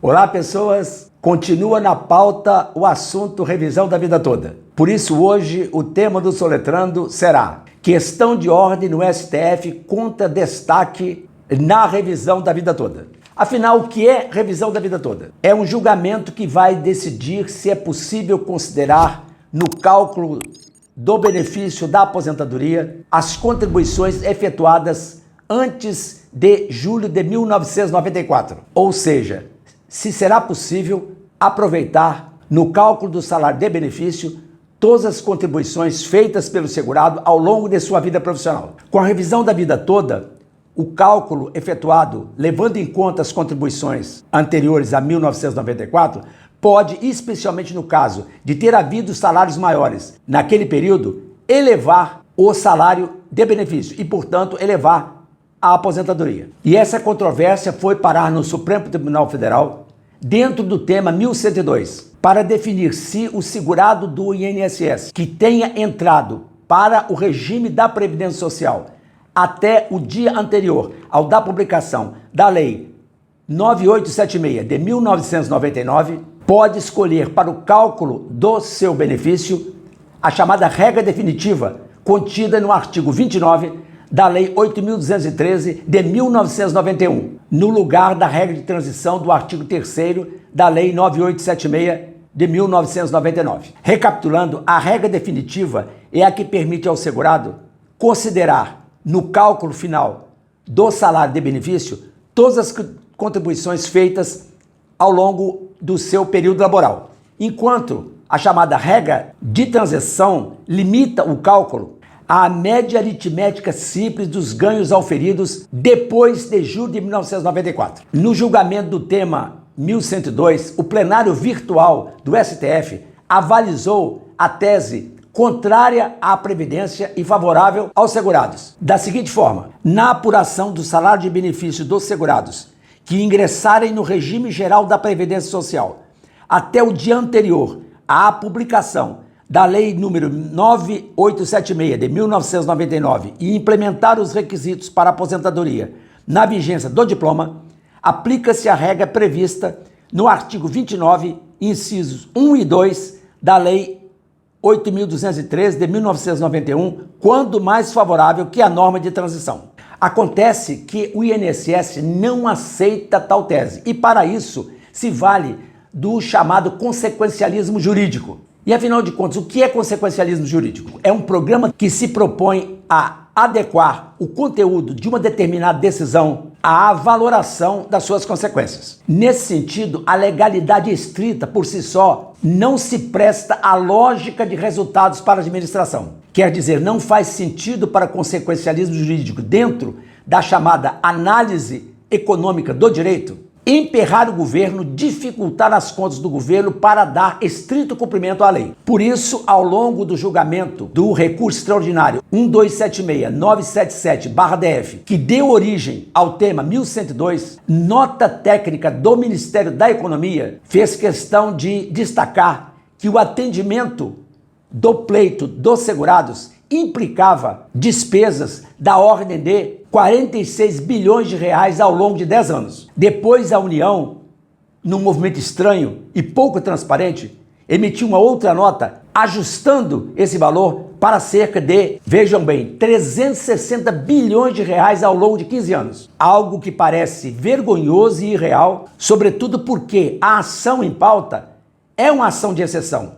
Olá, pessoas! Continua na pauta o assunto revisão da vida toda. Por isso, hoje, o tema do Soletrando será questão de ordem no STF contra destaque na revisão da vida toda. Afinal, o que é revisão da vida toda? É um julgamento que vai decidir se é possível considerar no cálculo do benefício da aposentadoria as contribuições efetuadas antes de julho de 1994. Ou seja, se será possível aproveitar no cálculo do salário de benefício todas as contribuições feitas pelo segurado ao longo de sua vida profissional. Com a revisão da vida toda, o cálculo efetuado levando em conta as contribuições anteriores a 1994 pode, especialmente no caso de ter havido salários maiores naquele período, elevar o salário de benefício e, portanto, elevar a aposentadoria. E essa controvérsia foi parar no Supremo Tribunal Federal dentro do tema 1102, para definir se o segurado do INSS que tenha entrado para o regime da Previdência Social até o dia anterior ao da publicação da Lei 9876 de 1999 pode escolher para o cálculo do seu benefício a chamada regra definitiva contida no artigo 29 da Lei 8.213 de 1991, no lugar da regra de transição do artigo 3º da Lei 9876 de 1999. Recapitulando, a regra definitiva é a que permite ao segurado considerar no cálculo final do salário de benefício todas as contribuições feitas ao longo do seu período laboral, enquanto a chamada regra de transição limita o cálculo à média aritmética simples dos ganhos auferidos depois de julho de 1994. No julgamento do tema 1102, o plenário virtual do STF avalizou a tese contrária à Previdência e favorável aos segurados. Da seguinte forma, na apuração do salário de benefício dos segurados que ingressarem no regime geral da Previdência Social até o dia anterior à publicação da Lei número 9876 de 1999 e implementar os requisitos para aposentadoria na vigência do diploma, aplica-se a regra prevista no artigo 29, incisos 1 e 2 da Lei 8.213 de 1991, quando mais favorável que a norma de transição. Acontece que o INSS não aceita tal tese e, para isso, se vale do chamado consequencialismo jurídico. E, afinal de contas, o que é consequencialismo jurídico? É um programa que se propõe a adequar o conteúdo de uma determinada decisão à valoração das suas consequências. Nesse sentido, a legalidade estrita por si só não se presta à lógica de resultados para a administração. Quer dizer, não faz sentido para consequencialismo jurídico dentro da chamada análise econômica do direito emperrar o governo, dificultar as contas do governo para dar estrito cumprimento à lei. Por isso, ao longo do julgamento do recurso extraordinário 1276977/DF, que deu origem ao tema 1102, nota técnica do Ministério da Economia fez questão de destacar que o atendimento do pleito dos segurados implicava despesas da ordem de 46 bilhões de reais ao longo de 10 anos. Depois a União, num movimento estranho e pouco transparente, emitiu uma outra nota ajustando esse valor para cerca de, vejam bem, 360 bilhões de reais ao longo de 15 anos. Algo que parece vergonhoso e irreal, sobretudo porque a ação em pauta é uma ação de exceção.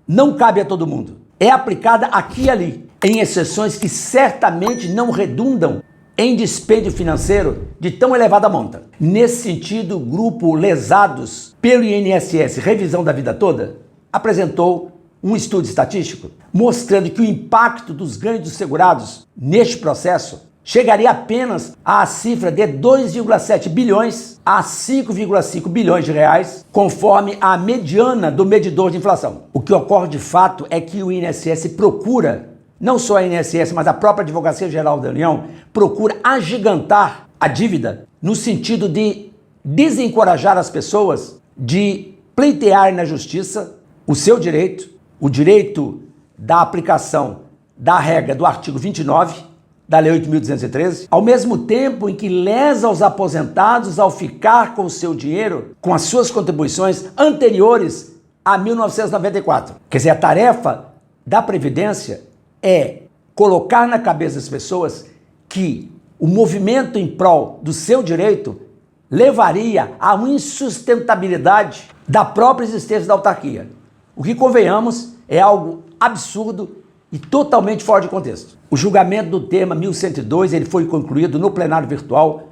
Não cabe a todo mundo. É aplicada aqui e ali, em exceções que certamente não redundam em dispêndio financeiro de tão elevada monta. Nesse sentido, o grupo Lesados pelo INSS Revisão da Vida Toda apresentou um estudo estatístico mostrando que o impacto dos ganhos dos segurados neste processo chegaria apenas à cifra de 2,7 bilhões a 5,5 bilhões de reais, conforme a mediana do medidor de inflação. O que ocorre de fato é que o INSS procura, não só a INSS, mas a própria Advocacia Geral da União, procura agigantar a dívida no sentido de desencorajar as pessoas de pleitearem na justiça o seu direito, o direito da aplicação da regra do artigo 29 da Lei 8.213, ao mesmo tempo em que lesa os aposentados ao ficar com o seu dinheiro, com as suas contribuições anteriores a 1994. Quer dizer, a tarefa da Previdência é colocar na cabeça das pessoas que o movimento em prol do seu direito levaria a uma insustentabilidade da própria existência da autarquia. O que, convenhamos, é algo absurdo e totalmente fora de contexto. O julgamento do tema 1102 ele foi concluído no plenário virtual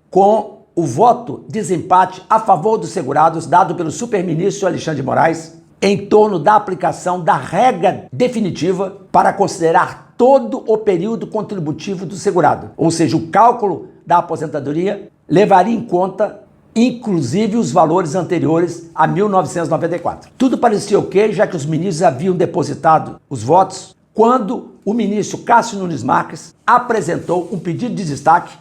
com o voto de desempate a favor dos segurados dado pelo superministro Alexandre de Moraes em torno da aplicação da regra definitiva para considerar todo o período contributivo do segurado. Ou seja, o cálculo da aposentadoria levaria em conta inclusive os valores anteriores a 1994. Tudo parecia ok, já que os ministros haviam depositado os votos, quando o ministro Cássio Nunes Marques apresentou um pedido de destaque,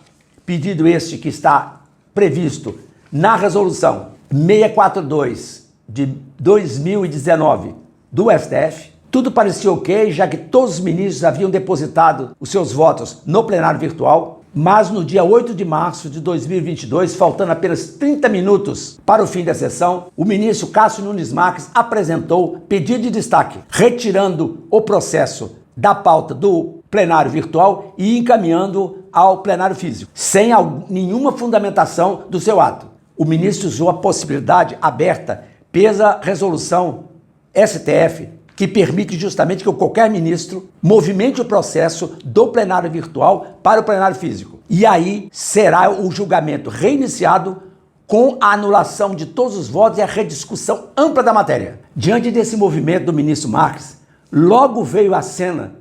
pedido este que está previsto na resolução 642 de 2019 do STF. Tudo parecia ok, já que todos os ministros haviam depositado os seus votos no plenário virtual, mas no dia 8 de março de 2022, faltando apenas 30 minutos para o fim da sessão, o ministro Cássio Nunes Marques apresentou pedido de destaque, retirando o processo da pauta do plenário virtual e encaminhando ao plenário físico, sem nenhuma fundamentação do seu ato. O ministro usou a possibilidade aberta pela resolução STF, que permite justamente que qualquer ministro movimente o processo do plenário virtual para o plenário físico. E aí será o julgamento reiniciado com a anulação de todos os votos e a rediscussão ampla da matéria. Diante desse movimento do ministro Marques, logo veio à cena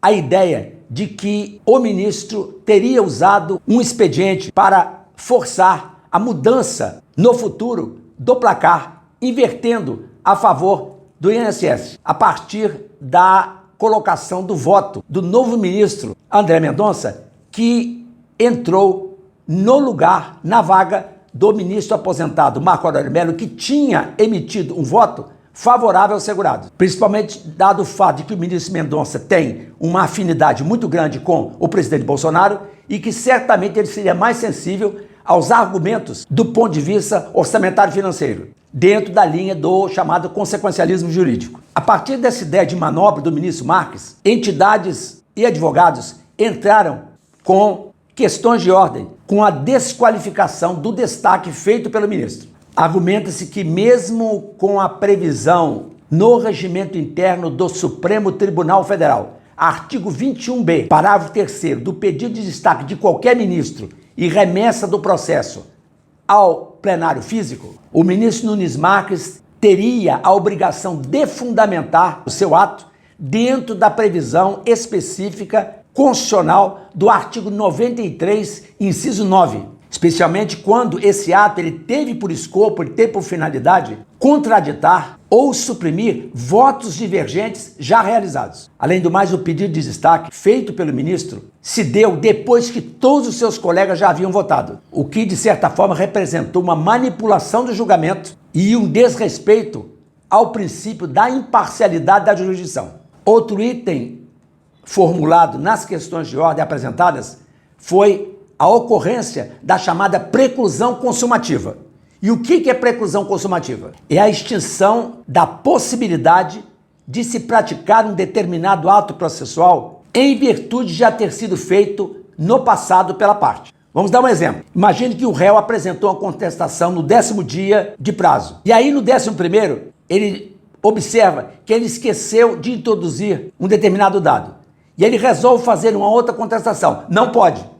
a ideia de que o ministro teria usado um expediente para forçar a mudança no futuro do placar, invertendo a favor do INSS, a partir da colocação do voto do novo ministro André Mendonça, que entrou no lugar, na vaga do ministro aposentado Marco Aurélio Mello, que tinha emitido um voto favorável aos segurados, principalmente dado o fato de que o ministro Mendonça tem uma afinidade muito grande com o presidente Bolsonaro e que certamente ele seria mais sensível aos argumentos do ponto de vista orçamentário financeiro, dentro da linha do chamado consequencialismo jurídico. A partir dessa ideia de manobra do ministro Marques, entidades e advogados entraram com questões de ordem, com a desqualificação do destaque feito pelo ministro. Argumenta-se que mesmo com a previsão no regimento interno do Supremo Tribunal Federal, artigo 21b, parágrafo 3º, do pedido de destaque de qualquer ministro e remessa do processo ao plenário físico, o ministro Nunes Marques teria a obrigação de fundamentar o seu ato dentro da previsão específica constitucional do artigo 93, inciso 9, especialmente quando esse ato ele teve por escopo, ele teve por finalidade contraditar ou suprimir votos divergentes já realizados. Além do mais, o pedido de destaque feito pelo ministro se deu depois que todos os seus colegas já haviam votado, o que de certa forma representou uma manipulação do julgamento e um desrespeito ao princípio da imparcialidade da jurisdição. Outro item formulado nas questões de ordem apresentadas foi a ocorrência da chamada preclusão consumativa. E o que é preclusão consumativa? É a extinção da possibilidade de se praticar um determinado ato processual em virtude de já ter sido feito no passado pela parte. Vamos dar um exemplo. Imagine que o réu apresentou uma contestação no 10º dia de prazo. E aí no 11º, ele observa que ele esqueceu de introduzir um determinado dado. E ele resolve fazer uma outra contestação. Não pode.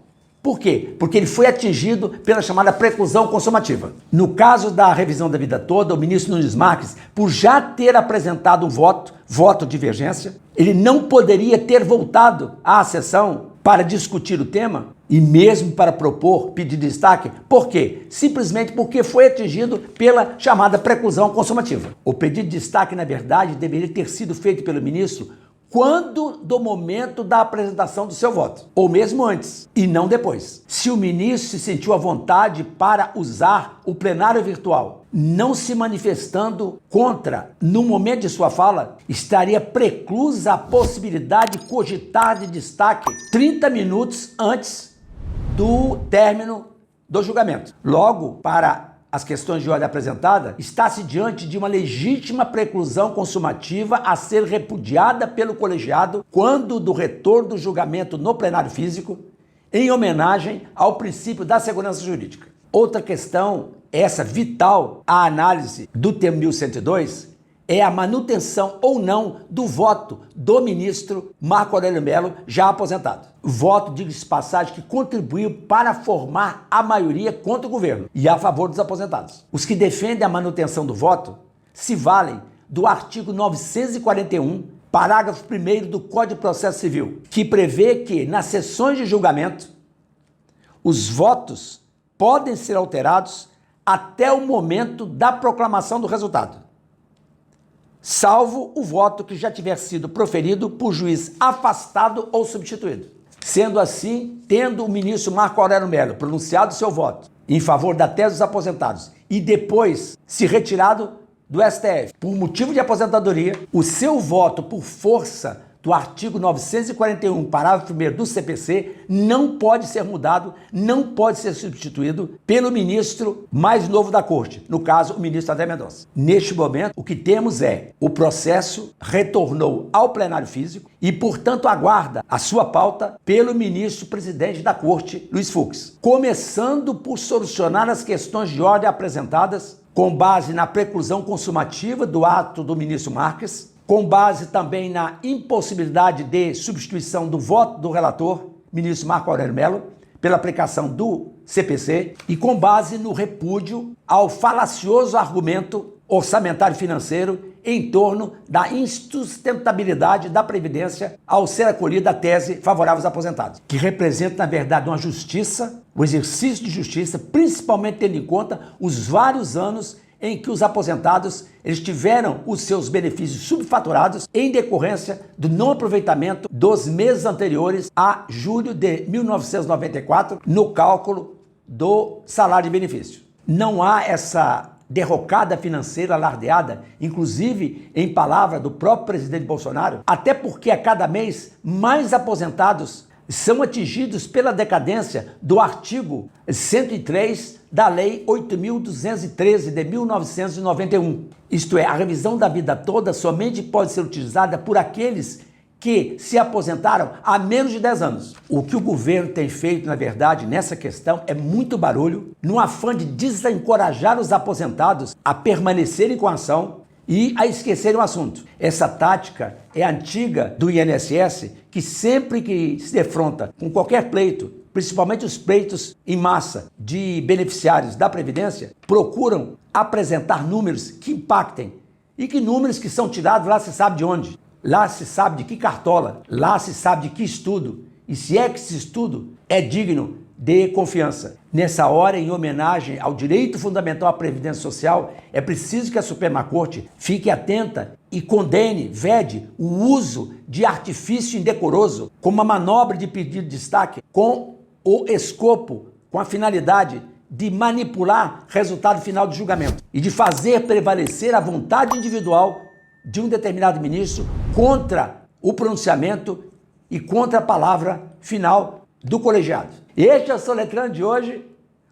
Por quê? Porque ele foi atingido pela chamada preclusão consumativa. No caso da revisão da vida toda, o ministro Nunes Marques, por já ter apresentado um voto de divergência, ele não poderia ter voltado à sessão para discutir o tema e mesmo para propor pedido de destaque. Por quê? Simplesmente porque foi atingido pela chamada preclusão consumativa. O pedido de destaque, na verdade, deveria ter sido feito pelo ministro quando do momento da apresentação do seu voto, ou mesmo antes, e não depois. Se o ministro se sentiu à vontade para usar o plenário virtual, não se manifestando contra no momento de sua fala, estaria preclusa a possibilidade de cogitar de destaque 30 minutos antes do término do julgamento. Logo, para as questões de ordem apresentada, está-se diante de uma legítima preclusão consumativa a ser repudiada pelo colegiado quando do retorno do julgamento no plenário físico, em homenagem ao princípio da segurança jurídica. Outra questão, essa vital à análise do termo 1102, é a manutenção ou não do voto do ministro Marco Aurélio Mello, já aposentado. Voto, diga-se de passagem, que contribuiu para formar a maioria contra o governo e a favor dos aposentados. Os que defendem a manutenção do voto se valem do artigo 941, parágrafo 1º do Código de Processo Civil, que prevê que, nas sessões de julgamento, os votos podem ser alterados até o momento da proclamação do resultado, salvo o voto que já tiver sido proferido por juiz afastado ou substituído. Sendo assim, tendo o ministro Marco Aurélio Mello pronunciado seu voto em favor da tese dos aposentados e depois se retirado do STF por motivo de aposentadoria, o seu voto por força do artigo 941, parágrafo 1º do CPC, não pode ser mudado, não pode ser substituído pelo ministro mais novo da corte, no caso, o ministro André Mendonça. Neste momento, o que temos é o processo retornou ao plenário físico e, portanto, aguarda a sua pauta pelo ministro presidente da corte, Luiz Fux, começando por solucionar as questões de ordem apresentadas com base na preclusão consumativa do ato do ministro Marques, com base também na impossibilidade de substituição do voto do relator, ministro Marco Aurélio Mello, pela aplicação do CPC, e com base no repúdio ao falacioso argumento orçamentário financeiro em torno da insustentabilidade da Previdência ao ser acolhida a tese favorável aos aposentados, que representa, na verdade, uma justiça, um exercício de justiça, principalmente tendo em conta os vários anos em que os aposentados eles tiveram os seus benefícios subfaturados em decorrência do não aproveitamento dos meses anteriores a julho de 1994 no cálculo do salário de benefício. Não há essa derrocada financeira alardeada, inclusive em palavra do próprio presidente Bolsonaro, até porque a cada mês mais aposentados são atingidos pela decadência do artigo 103 da Lei 8.213 de 1991. Isto é, a revisão da vida toda somente pode ser utilizada por aqueles que se aposentaram há menos de 10 anos. O que o governo tem feito, na verdade, nessa questão é muito barulho, no afã de desencorajar os aposentados a permanecerem com a ação e a esquecerem o assunto. Essa tática é antiga do INSS, que sempre que se defronta com qualquer pleito, principalmente os pleitos em massa de beneficiários da Previdência, procuram apresentar números que impactem e que números que são tirados lá se sabe de onde. Lá se sabe de que cartola, lá se sabe de que estudo, e se é que esse estudo é digno de confiança. Nessa hora, em homenagem ao direito fundamental à Previdência Social, é preciso que a Suprema Corte fique atenta e condene, vede o uso de artifício indecoroso como uma manobra de pedido de destaque com o escopo, com a finalidade de manipular resultado final do julgamento e de fazer prevalecer a vontade individual de um determinado ministro contra o pronunciamento e contra a palavra final do colegiado. Este é o Soletrando de hoje.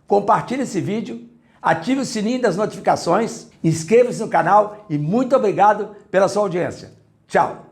Compartilhe esse vídeo, ative o sininho das notificações, inscreva-se no canal e muito obrigado pela sua audiência. Tchau!